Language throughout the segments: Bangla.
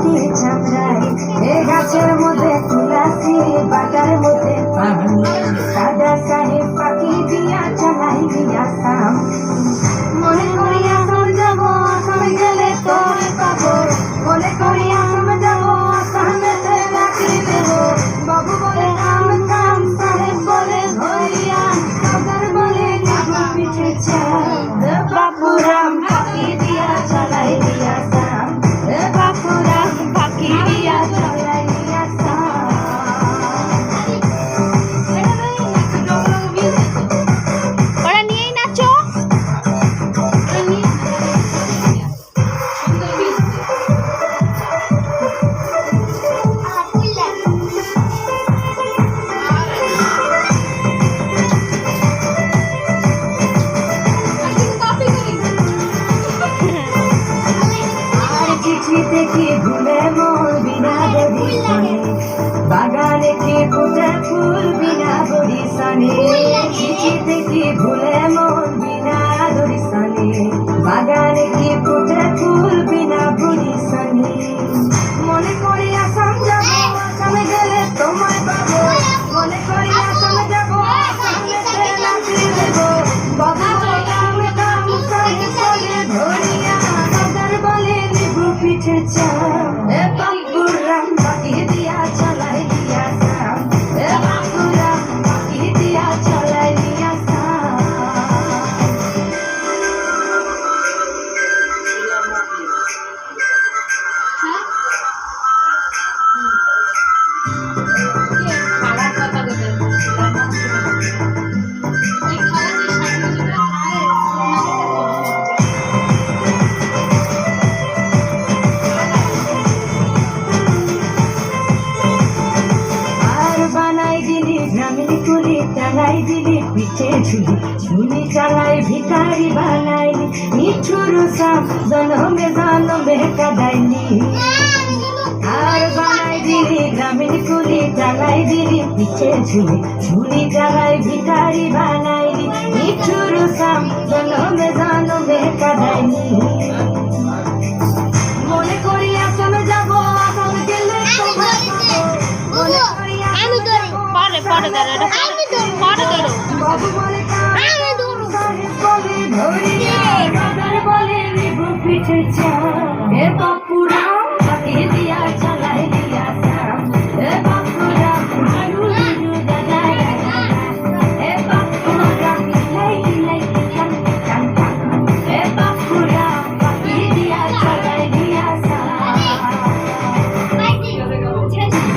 পাখি চামড়াই এ গাছের মধ্যে তুলাসি বাটার মধ্যে পান দাদা সাহেব পাখি দিয়া চালাই দিয়া সাম মনে করি আসাম যাব আসামে গেলে তোর পাবো মনে করি আসাম যাব আসামেতে রাখি দেব বাবু বলে কাম কাম সাহেব বলে ধরিয়া সরকার বলে নিগু পিছে চাল বাপুরাম পাখি দিয়া চালাই দিয়া সাম বাপুরাম পাখি দিয়া চালাই দিয়া সাম ওরা নিয়েই নাচো। চিঠিতে কি ভুলে মোর বিনা বরিশানে বাগানে কি ফুটে ফুল বিনা বরিশানে চিঠিতে কি ভুলে মোর বিনা বরিশানে বাগানে কি ফুটে ফুল বিনা বরিশানে মনে করি আসাম যাব আসামে গেলে তোমায় পাবো মনে করি আসাম যাব আসামেতে নাচি দেব বাবু বলে কাম কাম সাহেব বলে ধরিয়া সরকার বলে নিগু পিছে চাল এ বাপুরাম পাখি দিয়া চালাই দিয়া সাম এ বাপুরাম পাখি দিয়া চালাই দিয়া সাম আর বানাই দিলি গ্রামীণ কুলি চালাই দিলি পিছে ঝুলি ঝুলি চালাই ভিখারি বানাইলি নিঠুর সাম জনমে জনমে কাদাইলি আর বানাই দিলি গ্রামীণ কুলি চালাই দিলি পিছে ঝুলি ঝুলি চালাই ভিখারি বানাইলি নিঠুর সাম জনমে জনমে কাদাইলি মনে করি আসামে যাব আসামে গেলে তোমায় পাবো মনে করি আমি ধরো পরে পরে ধরো এটা পরে ধরো বাবু বলে কাম আমি ধরো সাহেব বলে ধরিয়া সরকার বলে নিগু পিছে চাল এ বাপুরাম পাখি দিয়া চালাই দিয়া সাম এ বাপুরাম আলু আলু দাদা এ বাপুরাম লাই লাই কান কান কান এ বাপুরাম পাখি দিয়া চালাই দিয়া সাম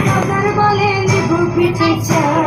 সরকার বলে নিগু পিছে চাল